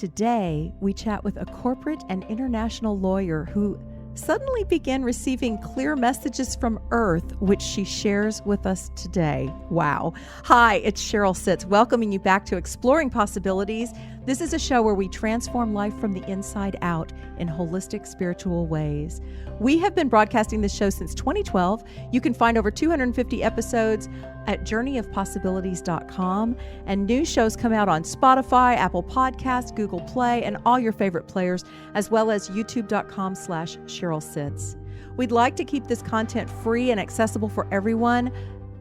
Today, we chat with a corporate and international lawyer who suddenly began receiving clear messages from Earth, which she shares with us today. Wow. Hi, it's Cheryl Sitz, welcoming you back to Exploring Possibilities. This is a show where we transform life from the inside out in holistic spiritual ways. We have been broadcasting this show since 2012. You can find over 250 episodes at journeyofpossibilities.com, and new shows come out on Spotify, Apple Podcasts, Google Play, and all your favorite players, as well as youtube.com/Cheryl Sitz. We'd like to keep this content free and accessible for everyone.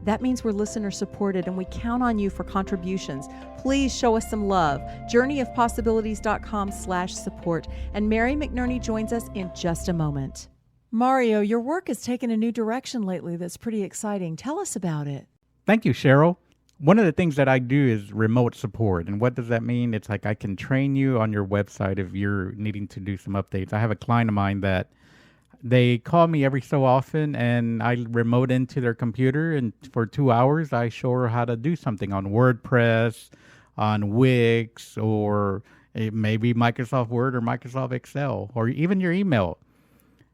That means we're listener supported, and we count on you for contributions. Please show us some love. journeyofpossibilities.com/support. And Mary McNerney joins us in just a moment. Mario, your work has taken a new direction lately that's pretty exciting. Tell us about it. Thank you, Cheryl. One of the things that I do is remote support. And what does that mean? It's like I can train you on your website if you're needing to do some updates. I have a client of mine that they call me every so often, and I remote into their computer, and for 2 hours, I show her how to do something on WordPress, on Wix, or maybe Microsoft Word or Microsoft Excel, or even your email.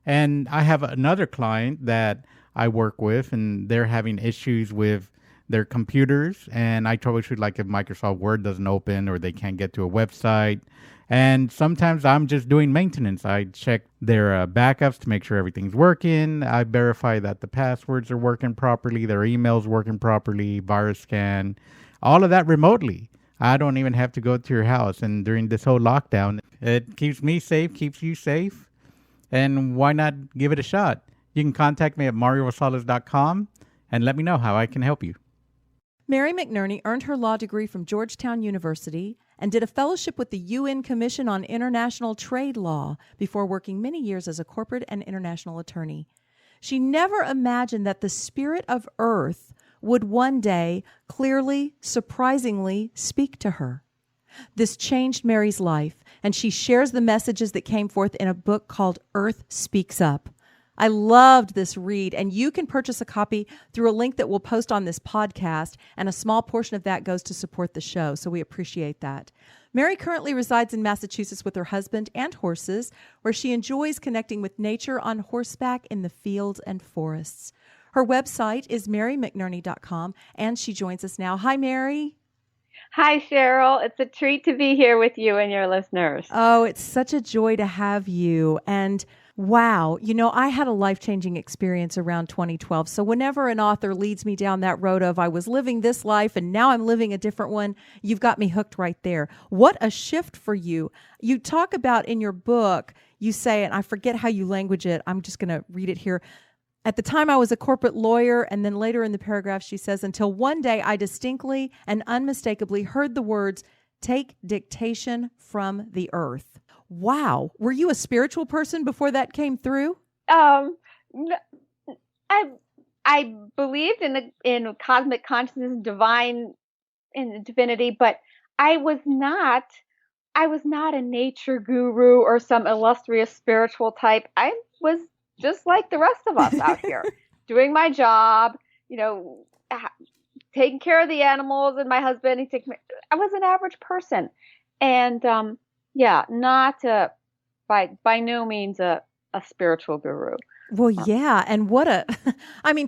And I have another client that I work with, and they're having issues with their computers, and I troubleshoot like if Microsoft Word doesn't open or they can't get to a website. And sometimes I'm just doing maintenance. I check their backups to make sure everything's working. I verify that the passwords are working properly, their emails working properly, virus scan, all of that remotely. I don't even have to go to your house. And during this whole lockdown, it keeps me safe, keeps you safe. And why not give it a shot? You can contact me at mariorosales.com and let me know how I can help you. Mary McNerney earned her law degree from Georgetown University and did a fellowship with the UN Commission on International Trade Law before working many years as a corporate and international attorney. She never imagined that the spirit of Earth would one day clearly, surprisingly speak to her. This changed Mary's life, and she shares the messages that came forth in a book called Earth Speaks Up. I loved this read, and you can purchase a copy through a link that we'll post on this podcast, and a small portion of that goes to support the show, so we appreciate that. Mary currently resides in Massachusetts with her husband and horses, where she enjoys connecting with nature on horseback in the fields and forests. Her website is marymcnerney.com, and she joins us now. Hi, Mary. Hi, Cheryl. It's a treat to be here with you and your listeners. Oh, it's such a joy to have you. And wow, I had a life-changing experience around 2012. So whenever an author leads me down that road of I was living this life and now I'm living a different one, you've got me hooked right there. What a shift for you. You talk about in your book, you say, and I forget how you language it, I'm just going to read it here. At the time, I was a corporate lawyer, and then later in the paragraph, she says, until one day I distinctly and unmistakably heard the words, "Take dictation from the earth." Wow. Were you a spiritual person before that came through? I believed in cosmic consciousness, in divinity, but I was not a nature guru or some illustrious spiritual type. I was just like the rest of us out here, doing my job, taking care of the animals, and my husband, I was an average person. And, not by no means a spiritual guru. Well, yeah. And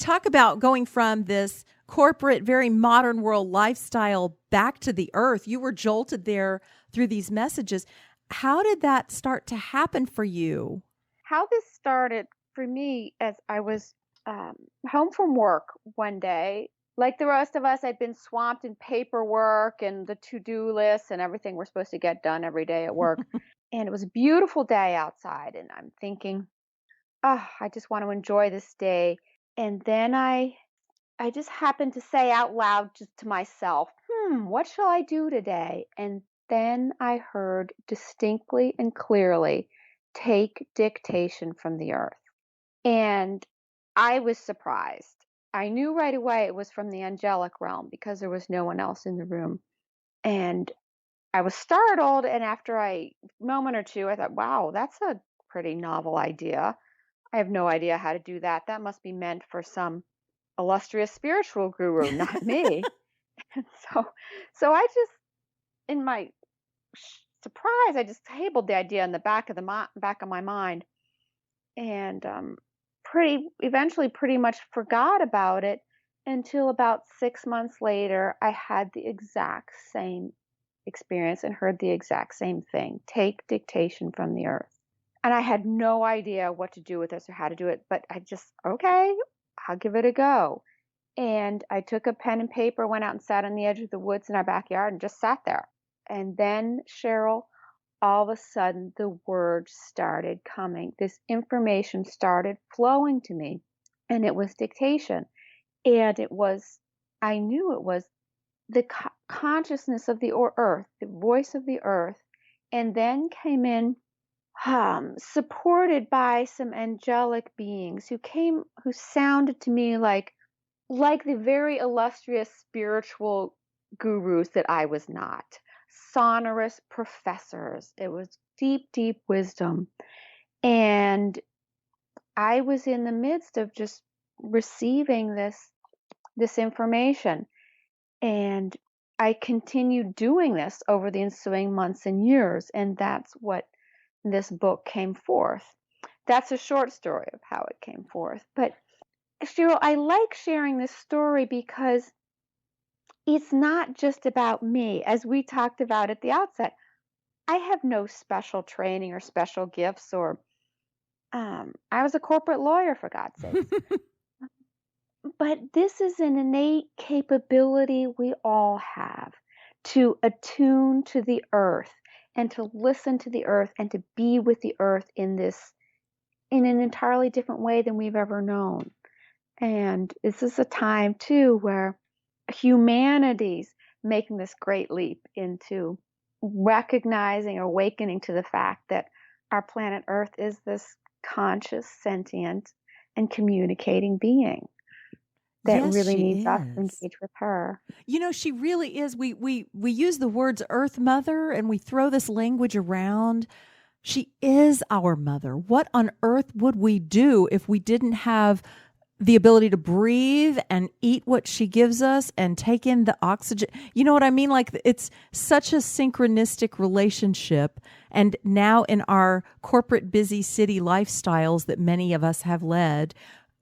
talk about going from this corporate, very modern world lifestyle back to the earth. You were jolted there through these messages. How did that start to happen for you? How this started for me, as I was home from work one day, like the rest of us, I'd been swamped in paperwork and the to-do lists and everything we're supposed to get done every day at work. And it was a beautiful day outside. And I'm thinking, I just want to enjoy this day. And then I just happened to say out loud just to myself, what shall I do today? And then I heard distinctly and clearly, take dictation from the earth. And I was surprised. I knew right away it was from the angelic realm because there was no one else in the room. And I was startled. And after a moment or two, I thought, wow, that's a pretty novel idea. I have no idea how to do that. That must be meant for some illustrious spiritual guru, not me. And so I just, in my surprised. I just tabled the idea in the back of my mind, and eventually pretty much forgot about it until about 6 months later. I had the exact same experience and heard the exact same thing: take dictation from the earth. And I had no idea what to do with this or how to do it, but I just, okay, I'll give it a go. And I took a pen and paper, went out and sat on the edge of the woods in our backyard and just sat there. And then, Cheryl, all of a sudden the words started coming. This information started flowing to me, and it was dictation. And I knew it was the consciousness of the earth, the voice of the earth. And then came in, supported by some angelic beings who sounded to me like the very illustrious spiritual gurus that I was not. Sonorous professors. It was deep, deep wisdom. And I was in the midst of just receiving this information. And I continued doing this over the ensuing months and years. And that's what this book came forth. That's a short story of how it came forth. But Cheryl, I like sharing this story because it's not just about me. As we talked about at the outset, I have no special training or special gifts, or I was a corporate lawyer, for God's sake. But this is an innate capability we all have to attune to the earth and to listen to the earth and to be with the earth in an entirely different way than we've ever known. And this is a time too where humanity's making this great leap into recognizing, awakening to the fact that our planet Earth is this conscious, sentient, and communicating being that Yes, really she needs us to is. engage with her. You know, she really is. We use the words Earth Mother, and we throw this language around. She is our mother. What on earth would we do if we didn't have the ability to breathe and eat what she gives us and take in the oxygen? You know what I mean? Like, it's such a synchronistic relationship. And now in our corporate busy city lifestyles that many of us have led,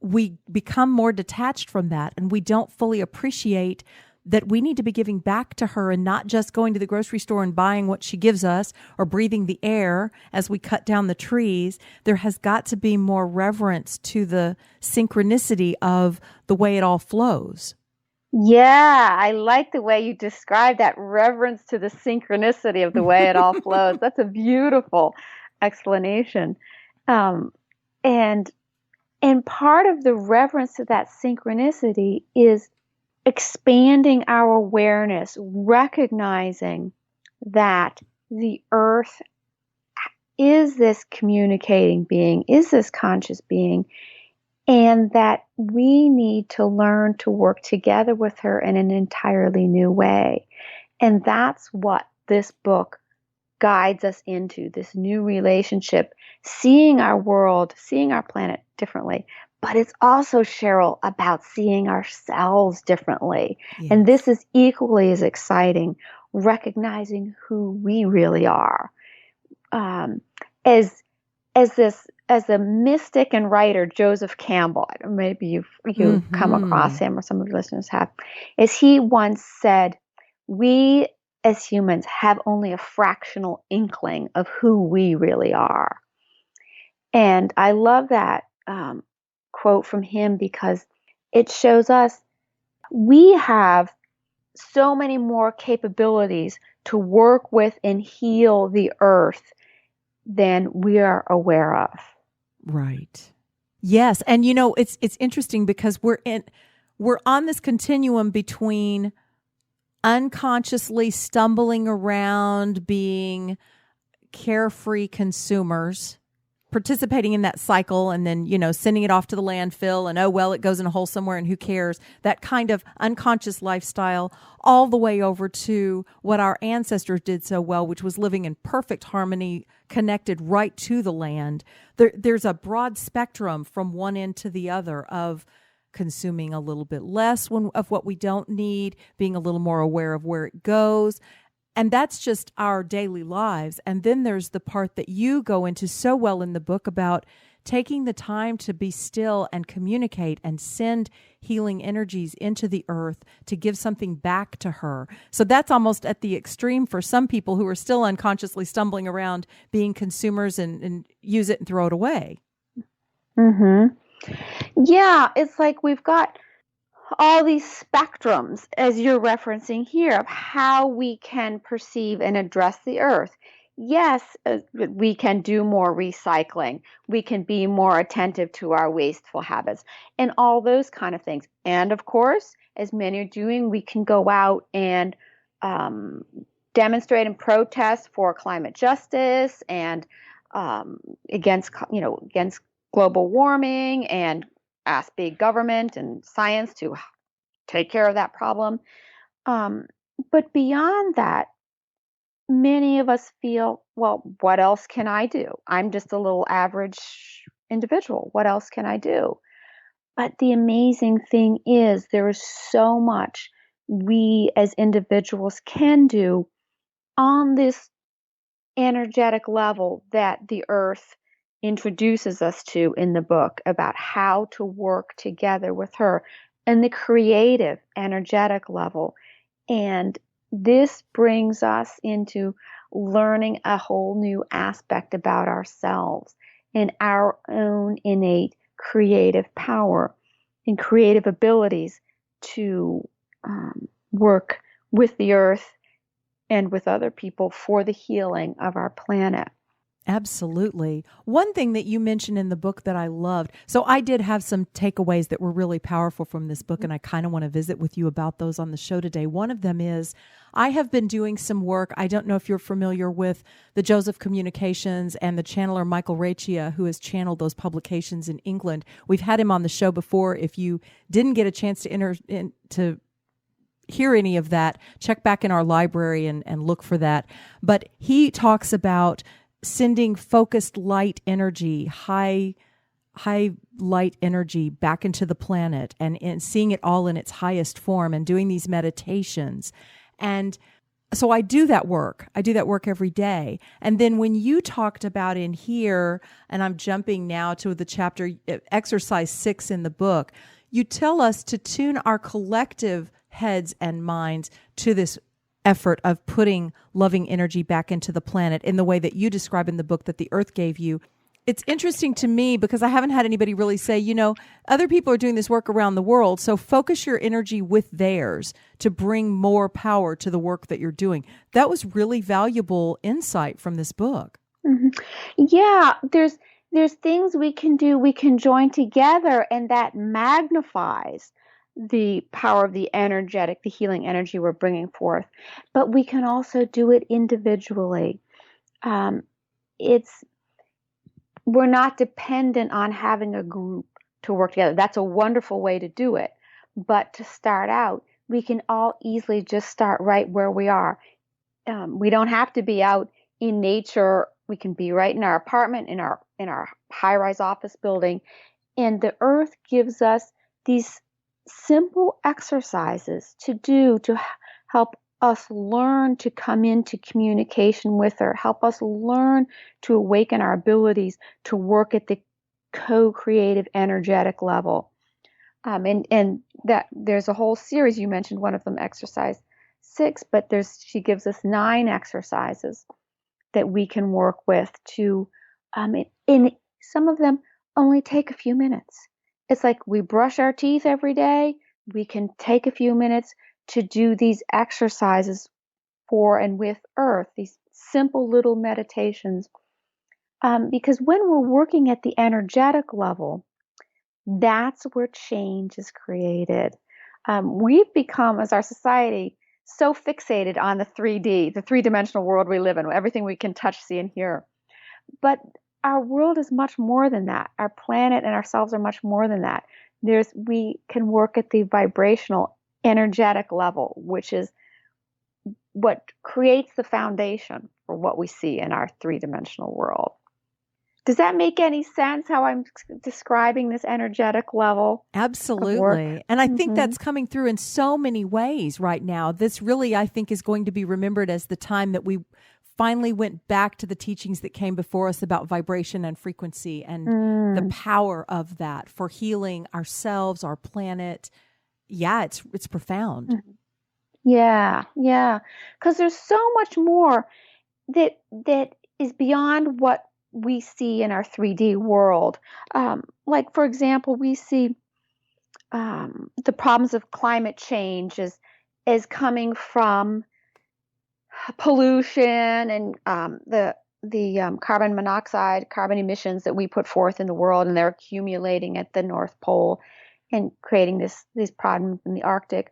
we become more detached from that, and we don't fully appreciate that we need to be giving back to her and not just going to the grocery store and buying what she gives us or breathing the air as we cut down the trees. There has got to be more reverence to the synchronicity of the way it all flows. Yeah, I like the way you describe that, reverence to the synchronicity of the way it all flows. That's a beautiful explanation. And part of the reverence to that synchronicity is expanding our awareness, recognizing that the earth is this communicating being, is this conscious being, and that we need to learn to work together with her in an entirely new way. And that's what this book guides us into, this new relationship, seeing our world, seeing our planet differently. But it's also, Cheryl, about seeing ourselves differently. Yes. And this is equally as exciting, recognizing who we really are. As a mystic and writer, Joseph Campbell, maybe you've come across him, or some of your listeners have, as he once said, we as humans have only a fractional inkling of who we really are. And I love that quote from him, because it shows us we have so many more capabilities to work with and heal the earth than we are aware of. Right. Yes. And you know, it's interesting because we're on this continuum between unconsciously stumbling around, being carefree consumers, participating in that cycle, and then, sending it off to the landfill, and oh, well, it goes in a hole somewhere and who cares? That kind of unconscious lifestyle, all the way over to what our ancestors did so well, which was living in perfect harmony, connected right to the land. There's a broad spectrum from one end to the other of consuming a little bit less of what we don't need, being a little more aware of where it goes. And that's just our daily lives. And then there's the part that you go into so well in the book about taking the time to be still and communicate and send healing energies into the earth to give something back to her. So that's almost at the extreme for some people who are still unconsciously stumbling around being consumers and use it and throw it away. Mm-hmm. Yeah, it's like we've got all these spectrums, as you're referencing here, of how we can perceive and address the earth. Yes, we can do more recycling. We can be more attentive to our wasteful habits and all those kind of things. And of course, as many are doing, we can go out and demonstrate and protest for climate justice and against global warming, and ask big government and science to take care of that problem. But beyond that, many of us feel, well, what else can I do? I'm just a little average individual. What else can I do? But the amazing thing is, there is so much we as individuals can do on this energetic level that the earth introduces us to in the book, about how to work together with her and the creative energetic level. And this brings us into learning a whole new aspect about ourselves and our own innate creative power and creative abilities to work with the earth and with other people for the healing of our planet. Absolutely. One thing that you mentioned in the book that I loved, so I did have some takeaways that were really powerful from this book, and I kind of want to visit with you about those on the show today. One of them is, I have been doing some work. I don't know if you're familiar with the Joseph Communications and the channeler Michael Rachia, who has channeled those publications in England. We've had him on the show before. If you didn't get a chance to hear any of that, check back in our library and look for that. But he talks about sending focused light energy, high light energy back into the planet, and seeing it all in its highest form, and doing these meditations. And so I do that work. I do that work every day. And then when you talked about in here, and I'm jumping now to the chapter, exercise 6 in the book, you tell us to tune our collective heads and minds to this effort of putting loving energy back into the planet in the way that you describe in the book that the earth gave you. It's interesting to me because I haven't had anybody really say, other people are doing this work around the world, so focus your energy with theirs to bring more power to the work that you're doing. That was really valuable insight from this book. Mm-hmm. Yeah, there's things we can do. We can join together, and that magnifies the power of the healing energy we're bringing forth. But we can also do it individually. We're not dependent on having a group to work together. That's a wonderful way to do it. But to start out, we can all easily just start right where we are. We don't have to be out in nature. We can be right in our apartment, in our high-rise office building. And the earth gives us these simple exercises to do to help us learn to come into communication with her, help us learn to awaken our abilities to work at the co-creative energetic level. And that there's a whole series. You mentioned one of them, exercise 6, but she gives us 9 exercises that we can work with to, and some of them only take a few minutes. It's like we brush our teeth every day. We can take a few minutes to do these exercises for and with earth, these simple little meditations. Because when we're working at the energetic level, that's where change is created. We've become, as our society, so fixated on the 3D, the three-dimensional world we live in, everything we can touch, see, and hear. But our world is much more than that. Our planet and ourselves are much more than that. We can work at the vibrational, energetic level, which is what creates the foundation for what we see in our three-dimensional world. Does that make any sense how I'm describing this energetic level of work? Absolutely. And I think that's coming through in so many ways right now. This really, I think, is going to be remembered as the time that we finally went back to the teachings that came before us about vibration and frequency and the power of that for healing ourselves, our planet. Yeah, it's profound. Yeah, yeah. Because there's so much more that is beyond what we see in our 3D world. Like, for example, we see the problems of climate change as coming from pollution and the carbon monoxide, carbon emissions that we put forth in the world, and they're accumulating at the North Pole and creating these problems in the Arctic.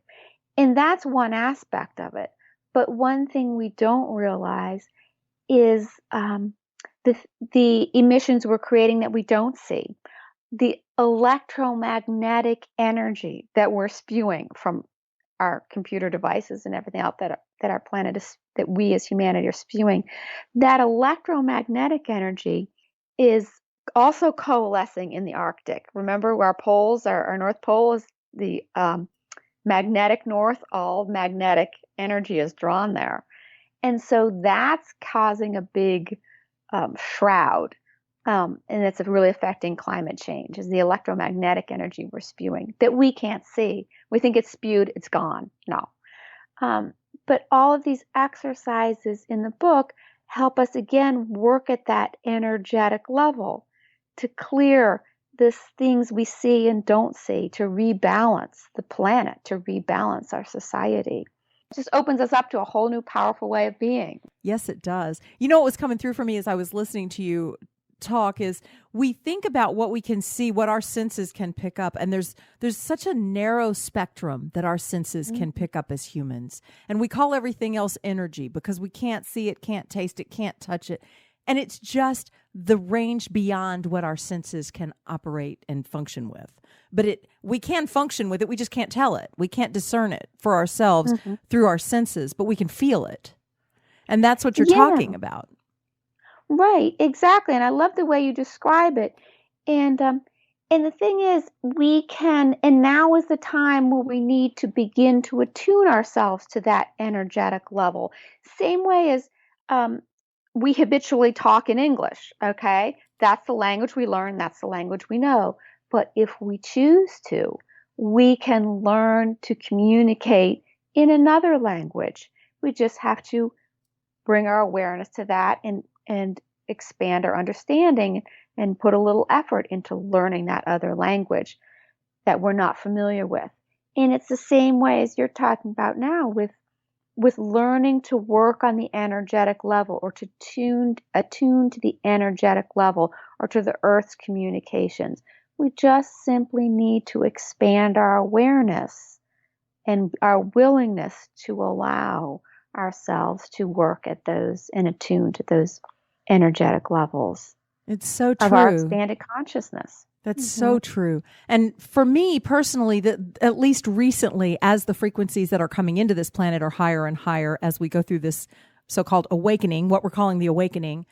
And that's one aspect of it. But one thing we don't realize is the emissions we're creating that we don't see. The electromagnetic energy that we're spewing from our computer devices and everything else that our planet is, that we as humanity are spewing, that electromagnetic energy is also coalescing in the Arctic. Remember, our poles, our North Pole is the magnetic north. All magnetic energy is drawn there. And so that's causing a big shroud. And it's really affecting climate change, is the electromagnetic energy we're spewing that we can't see. We think it's spewed, it's gone. No. But all of these exercises in the book help us, again, work at that energetic level to clear the things we see and don't see, to rebalance the planet, to rebalance our society. It just opens us up to a whole new powerful way of being. Yes, it does. You know what was coming through for me as I was listening to you talk is we think about what we can see, what our senses can pick up, and there's such a narrow spectrum that our senses can pick up as humans, and we call everything else energy because we can't see it, can't taste it, can't touch it, and it's just the range beyond what our senses can operate and function with. But we can function with it, we just can't tell it, we can't discern it for ourselves through our senses, but we can feel it, and that's what you're talking about. Right, exactly. And I love the way you describe it. And the thing is, we can, and now is the time where we need to begin to attune ourselves to that energetic level. Same way as we habitually talk in English, okay? That's the language we learn, that's the language we know. But if we choose to, we can learn to communicate in another language. We just have to bring our awareness to that and expand our understanding and put a little effort into learning that other language that we're not familiar with. And it's the same way as you're talking about now with learning to work on the energetic level, or to attune to the energetic level, or to the Earth's communications. We just simply need to expand our awareness and our willingness to allow ourselves to work at those and attune to those energetic levels. It's so true. Of our expanded consciousness. That's so true. And for me personally, that at least recently, as the frequencies that are coming into this planet are higher and higher as we go through this so-called awakening, what we're calling the awakening,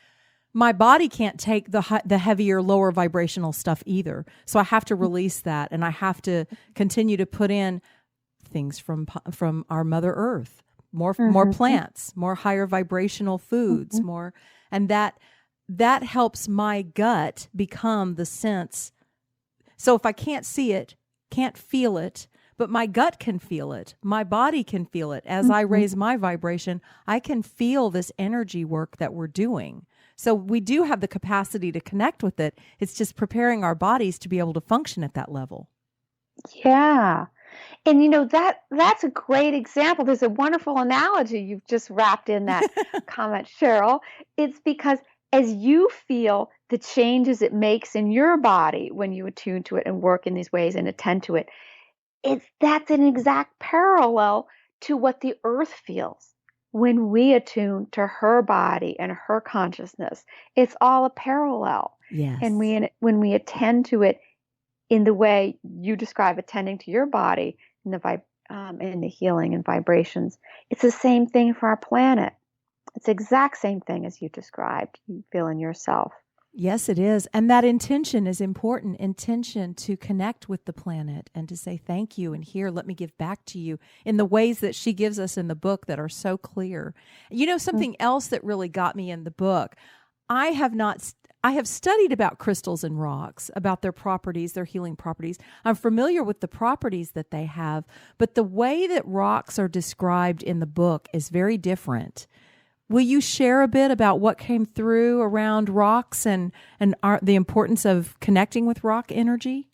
my body can't take the heavier, lower vibrational stuff either. So I have to release that, and I have to continue to put in things from our Mother Earth, more plants, more higher vibrational foods, more, and that helps my gut become the sense. So if I can't see it, can't feel it, but my gut can feel it, my body can feel it. As I raise my vibration, I can feel this energy work that we're doing. So we do have the capacity to connect with it. It's just preparing our bodies to be able to function at that level. Yeah. And you know, that's a great example. There's a wonderful analogy you've just wrapped in that comment, Cheryl. It's because as you feel the changes it makes in your body when you attune to it and work in these ways and attend to it, that's an exact parallel to what the Earth feels when we attune to her body and her consciousness. It's all a parallel. Yes. And when we attend to it in the way you describe attending to your body in the healing and vibrations, it's the same thing for our planet. It's the exact same thing as you described, you feel in yourself. Yes, it is. And that intention is important. Intention to connect with the planet and to say thank you and here, let me give back to you in the ways that she gives us in the book that are so clear. You know, something else that really got me in the book, I have studied about crystals and rocks, about their properties, their healing properties. I'm familiar with the properties that they have, but the way that rocks are described in the book is very different. Will you share a bit about what came through around rocks and the importance of connecting with rock energy?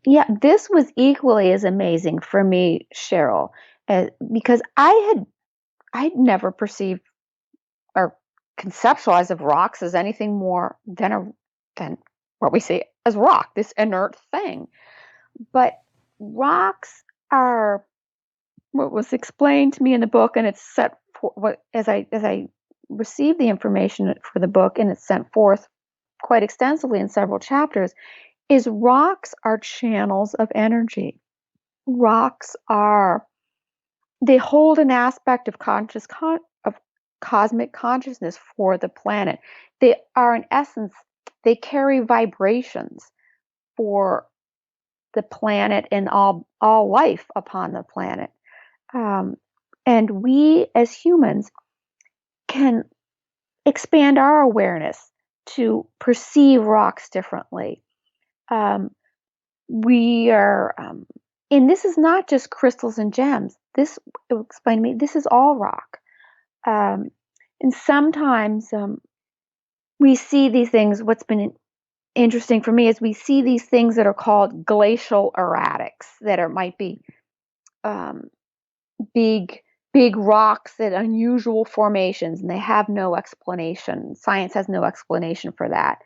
Yeah, this was equally as amazing for me, Cheryl, because I'd never perceived or conceptualized of rocks as anything more than what we see as rock, this inert thing. But rocks are what was explained to me in the book, and it's set for as I received the information for the book, and it's sent forth quite extensively in several chapters. Is rocks are channels of energy. Rocks they hold an aspect of of cosmic consciousness for the planet. They are, in essence, they carry vibrations for the planet and all life upon the planet. And we as humans can expand our awareness to perceive rocks differently. We are, and this is not just crystals and gems. This will explain to me, this is all rock. And sometimes we see these things. What's been interesting for me is we see these things that are called glacial erratics might be big rocks at unusual formations, and they have no explanation. Science has no explanation for that.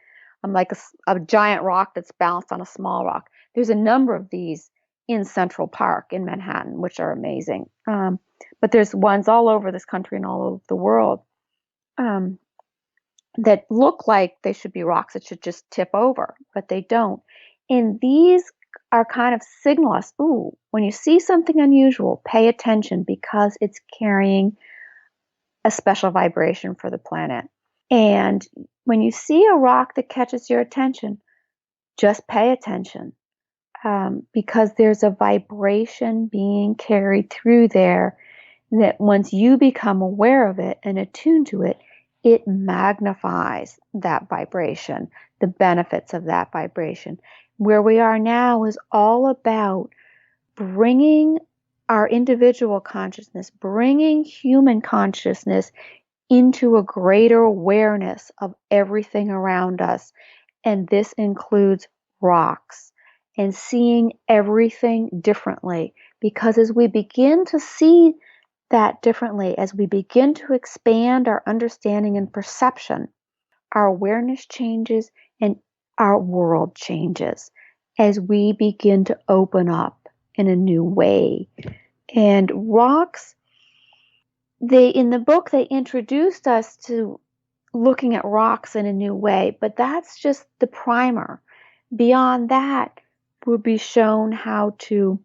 Like a giant rock that's balanced on a small rock. There's a number of these in Central Park in Manhattan, which are amazing. But there's ones all over this country and all over the world that look like they should be rocks that should just tip over, but they don't. And these are kind of signal us, ooh, when you see something unusual, pay attention because it's carrying a special vibration for the planet. And when you see a rock that catches your attention, just pay attention because there's a vibration being carried through there that once you become aware of it and attuned to it, it magnifies that vibration, the benefits of that vibration. Where we are now is all about bringing our individual consciousness, bringing human consciousness into a greater awareness of everything around us. And this includes rocks and seeing everything differently. Because as we begin to see that differently, as we begin to expand our understanding and perception, our awareness changes and our world changes as we begin to open up in a new way. And rocks, in the book, they introduced us to looking at rocks in a new way, but that's just the primer. Beyond that, we'll be shown how to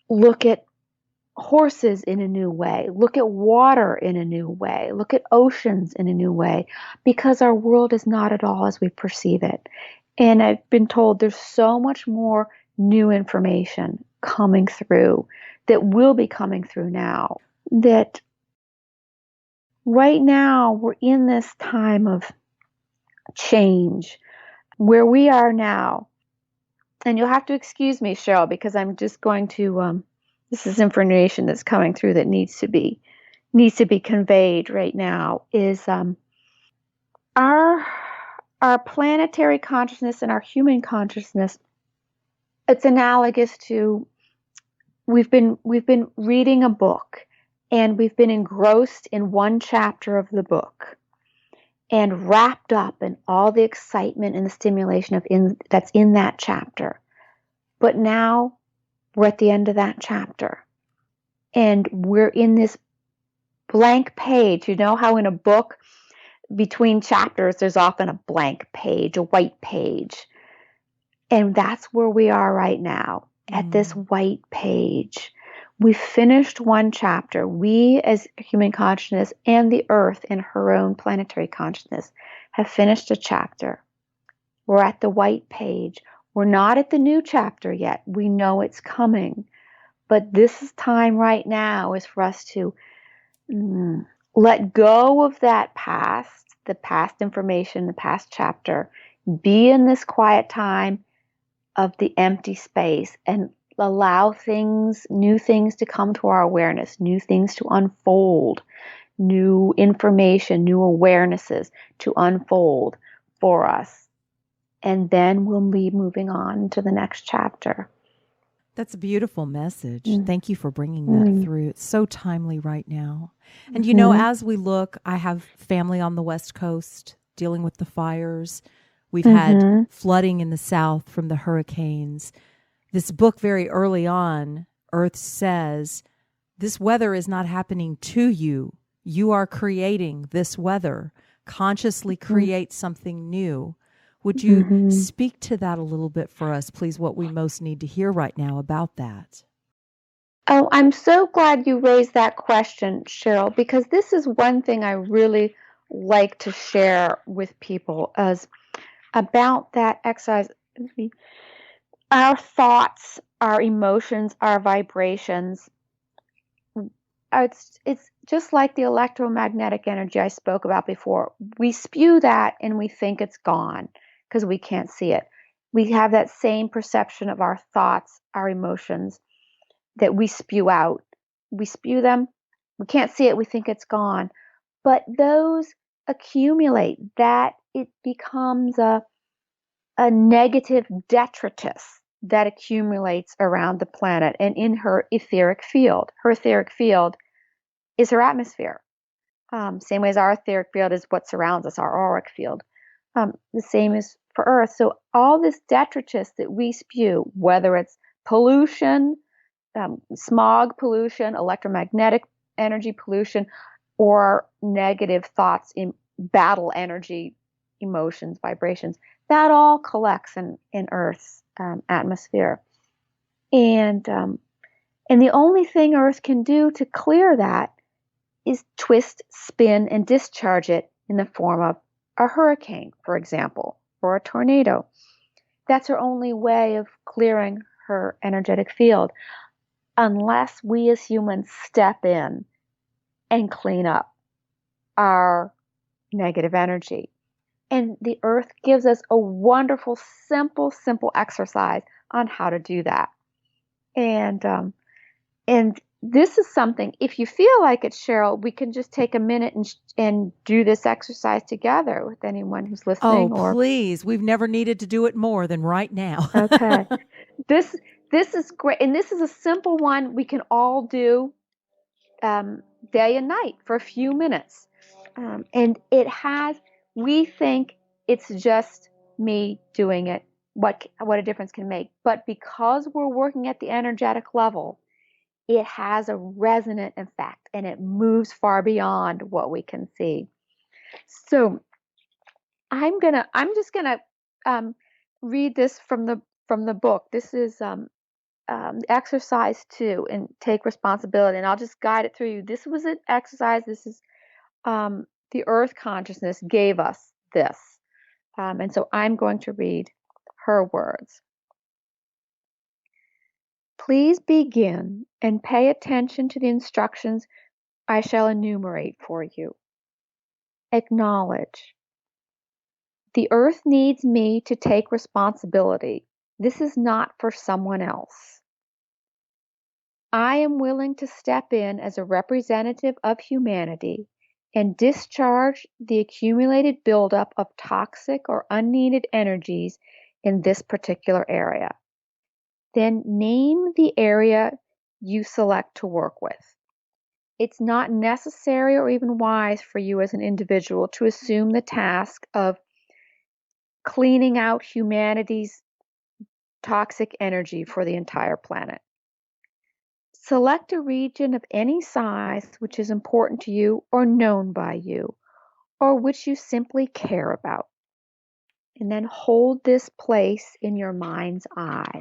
look at horses in a new way, look at water in a new way, look at oceans in a new way, because our world is not at all as we perceive it. And I've been told there's so much more new information coming through that will be coming through now, that right now we're in this time of change where we are now. And you'll have to excuse me, Cheryl, because I'm just going to this is information that's coming through that needs to be conveyed right now. Is our planetary consciousness and our human consciousness? It's analogous to we've been reading a book, and we've been engrossed in one chapter of the book, and wrapped up in all the excitement and the stimulation that's in that chapter. But now we're at the end of that chapter, and we're in this blank page. You know how in a book, between chapters, there's often a blank page, a white page. And that's where we are right now, at this white page. We finished one chapter. We, as human consciousness, and the Earth in her own planetary consciousness, have finished a chapter. We're at the white page. We're not at the new chapter yet. We know it's coming. But this is time right now is for us to let go of that past, the past information, the past chapter, be in this quiet time of the empty space and allow things, new things to come to our awareness, new things to unfold, new information, new awarenesses to unfold for us. And then we'll be moving on to the next chapter. That's a beautiful message. Thank you for bringing that through. It's so timely right now. And you know, as we look, I have family on the West Coast dealing with the fires. We've had flooding in the South from the hurricanes. This book, very early on, Earth says, this weather is not happening to you. You are creating this weather. Consciously create something new. Would you speak to that a little bit for us, please, what we most need to hear right now about that? Oh, I'm so glad you raised that question, Cheryl, because this is one thing I really like to share with people as about that exercise. Our thoughts, our emotions, our vibrations, it's just like the electromagnetic energy I spoke about before. We spew that and we think it's gone because we can't see it. We have that same perception of our thoughts, our emotions that we spew out. We spew them, we can't see it, we think it's gone. But those accumulate, that it becomes a negative detritus that accumulates around the planet and in her etheric field. Her etheric field is her atmosphere. Same way as our etheric field is what surrounds us, our auric field. The same is for Earth. So all this detritus that we spew, whether it's pollution, smog pollution, electromagnetic energy pollution, or negative thoughts in battle energy, emotions, vibrations, that all collects in Earth's atmosphere. And the only thing Earth can do to clear that is twist, spin, and discharge it in the form of a hurricane, for example, or a tornado. That's her only way of clearing her energetic field, unless we as humans step in and clean up our negative energy. And the Earth gives us a wonderful, simple exercise on how to do that. And this is something, if you feel like it, Cheryl, we can just take a minute and do this exercise together with anyone who's listening. Oh, please. We've never needed to do it more than right now. Okay. This is great. And this is a simple one we can all do day and night for a few minutes. And we think it's just me doing it, what a difference can make. But because we're working at the energetic level, it has a resonant effect and it moves far beyond what we can see. So I'm just gonna read this from the book. This is exercise 2, and take responsibility. And I'll just guide it through you. This was an exercise. This is the Earth consciousness gave us this, and so I'm going to read her words. Please begin and pay attention to the instructions I shall enumerate for you. Acknowledge. The Earth needs me to take responsibility. This is not for someone else. I am willing to step in as a representative of humanity and discharge the accumulated buildup of toxic or unneeded energies in this particular area. Then name the area you select to work with. It's not necessary or even wise for you as an individual to assume the task of cleaning out humanity's toxic energy for the entire planet. Select a region of any size which is important to you or known by you, or which you simply care about. And then hold this place in your mind's eye.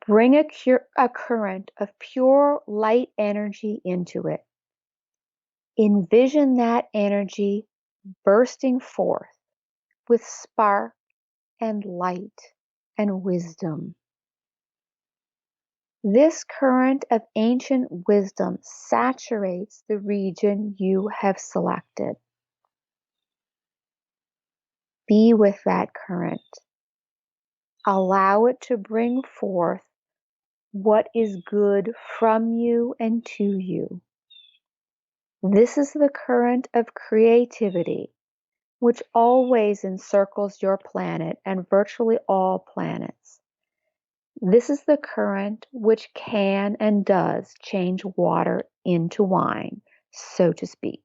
Bring a current of pure light energy into it. Envision that energy bursting forth with spark and light and wisdom. This current of ancient wisdom saturates the region you have selected. Be with that current. Allow it to bring forth what is good from you and to you. This is the current of creativity, which always encircles your planet and virtually all planets. This is the current which can and does change water into wine, so to speak.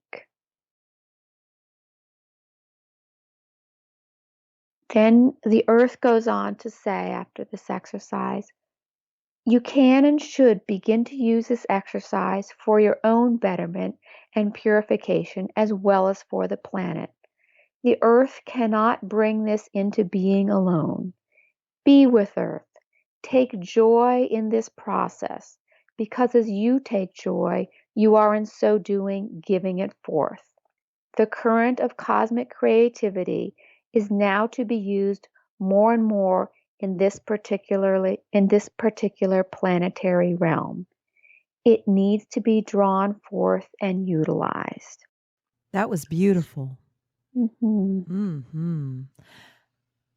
Then the earth goes on to say after this exercise, you can and should begin to use this exercise for your own betterment and purification as well as for the planet. The earth cannot bring this into being alone. Be with earth. Take joy in this process, because as you take joy, you are in so doing giving it forth. The current of cosmic creativity is now to be used more and more in this particular planetary realm. It needs to be drawn forth and utilized. That was beautiful. Mm-hmm.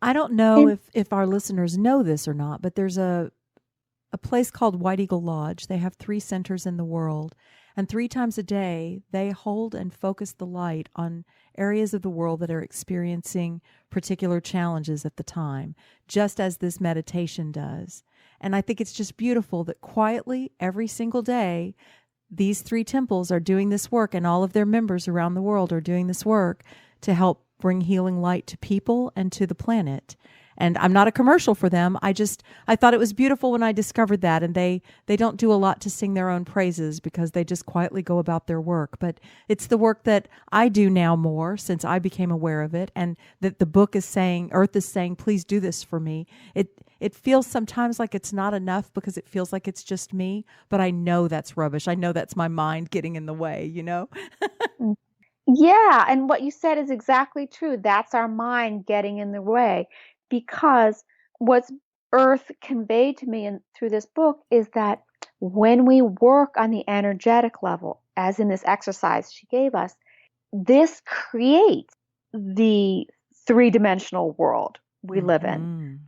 I don't know if our listeners know this or not, but there's a place called White Eagle Lodge. They have 3 centers in the world, and 3 times a day they hold and focus the light on areas of the world that are experiencing particular challenges at the time, just as this meditation does. And I think it's just beautiful that quietly every single day these 3 temples are doing this work, and all of their members around the world are doing this work to help bring healing light to people and to the planet. And I'm not a commercial for them. I thought it was beautiful when I discovered that. And they don't do a lot to sing their own praises because they just quietly go about their work. But it's the work that I do now more since I became aware of it. And that the book is saying, Earth is saying, please do this for me. It feels sometimes like it's not enough because it feels like it's just me. But I know that's rubbish. I know that's my mind getting in the way, you know? Yeah, and what you said is exactly true. That's our mind getting in the way, because what's Earth conveyed to me through this book is that when we work on the energetic level, as in this exercise she gave us, this creates the 3-dimensional world we live in.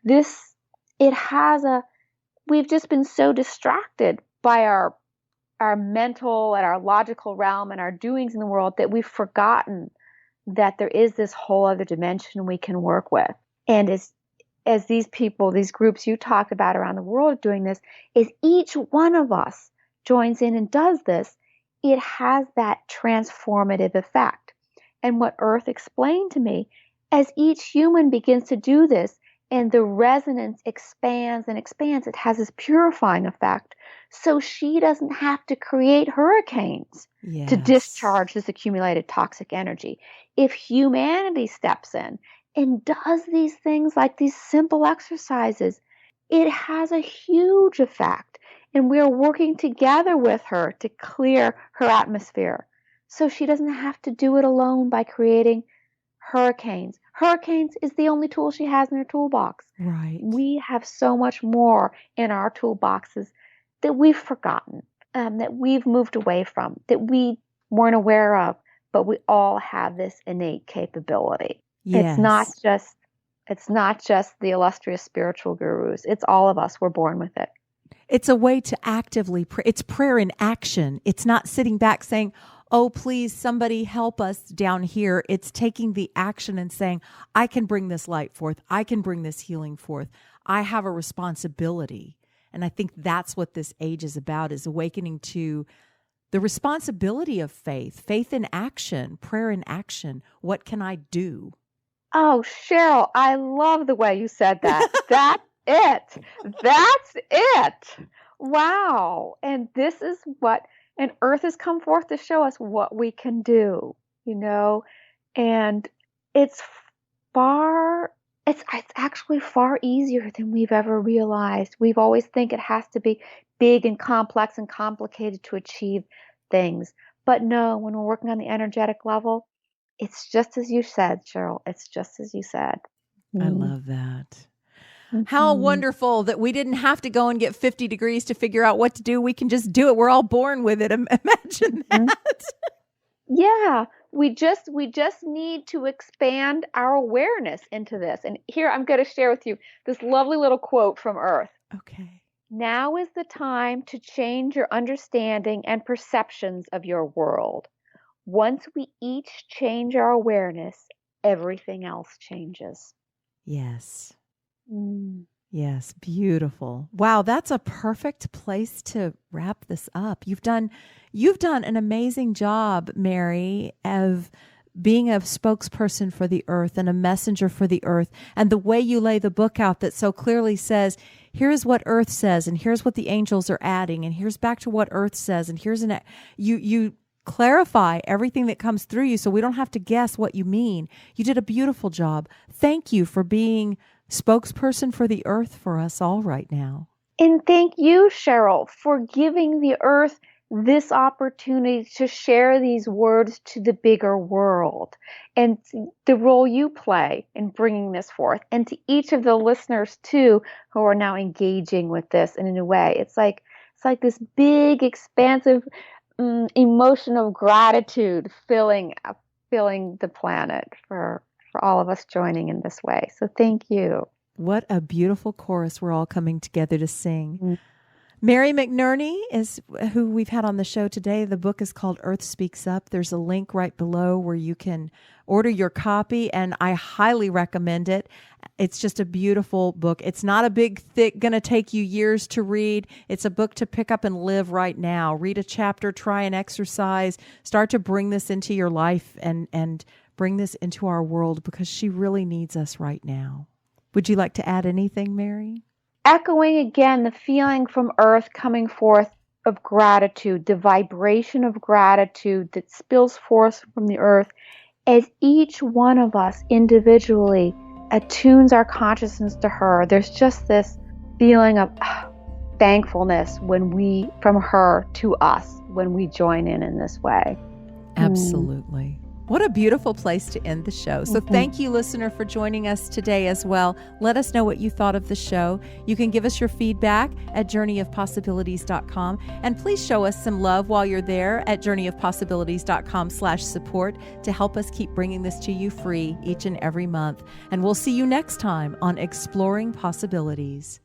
This, it has we've just been so distracted by our mental and our logical realm and our doings in the world that we've forgotten that there is this whole other dimension we can work with. And as these people, these groups you talked about around the world are doing this, is each one of us joins in and does this, it has that transformative effect. And what Earth explained to me, as each human begins to do this and the resonance expands and expands, it has this purifying effect. So she doesn't have to create hurricanes to discharge this accumulated toxic energy. If humanity steps in and does these things like these simple exercises, it has a huge effect. And we're working together with her to clear her atmosphere. So she doesn't have to do it alone by creating hurricanes. Hurricanes is the only tool she has in her toolbox. Right. We have so much more in our toolboxes that we've forgotten, that we've moved away from, that we weren't aware of, but we all have this innate capability. Yes. It's not just the illustrious spiritual gurus. It's all of us. We're born with it. It's a way to actively pray. It's prayer in action. It's not sitting back saying, oh, please, somebody help us down here. It's taking the action and saying, I can bring this light forth. I can bring this healing forth. I have a responsibility. And I think that's what this age is about, is awakening to the responsibility of faith in action, prayer in action. What can I do? Oh, Cheryl, I love the way you said that. That's it. That's it. Wow. And this is and Earth has come forth to show us what we can do, and it's far It's actually far easier than we've ever realized. We've always think it has to be big and complex and complicated to achieve things. But no, when we're working on the energetic level, it's just as you said, Cheryl. It's just as you said. I love that. Mm-hmm. How wonderful that we didn't have to go and get 50 degrees to figure out what to do. We can just do it. We're all born with it. Imagine that. Yeah, we just need to expand our awareness into this. And here I'm going to share with you this lovely little quote from Earth. Okay. Now is the time to change your understanding and perceptions of your world. Once we each change our awareness, everything else changes. Yes. Mm. Yes, beautiful. Wow, that's a perfect place to wrap this up. You've done an amazing job, Mary, of being a spokesperson for the earth and a messenger for the earth. And the way you lay the book out that so clearly says, here's what earth says, and here's what the angels are adding, and here's back to what earth says, and here's you clarify everything that comes through you so we don't have to guess what you mean. You did a beautiful job. Thank you for being spokesperson for the earth for us all right now. And thank you, Cheryl, for giving the earth this opportunity to share these words to the bigger world, and the role you play in bringing this forth, and to each of the listeners too who are now engaging with this in a new way. It's like this big, expansive emotion of gratitude filling the planet for all of us joining in this way. So thank you. What a beautiful chorus we're all coming together to sing. Mm-hmm. Mary McNerney is who we've had on the show today. The book is called Earth Speaks Up. There's a link right below where you can order your copy, and I highly recommend it. It's just a beautiful book. It's not a big, thick, going to take you years to read. It's a book to pick up and live right now. Read a chapter, try an exercise, start to bring this into your life and bring this into our world, because she really needs us right now. Would you like to add anything, Mary? Echoing again the feeling from Earth coming forth of gratitude, the vibration of gratitude that spills forth from the Earth as each one of us individually attunes our consciousness to her. There's just this feeling of thankfulness from her to us when we join in this way. Absolutely. What a beautiful place to end the show. So thank you, listener, for joining us today as well. Let us know what you thought of the show. You can give us your feedback at journeyofpossibilities.com. And please show us some love while you're there at journeyofpossibilities.com/support to help us keep bringing this to you free each and every month. And we'll see you next time on Exploring Possibilities.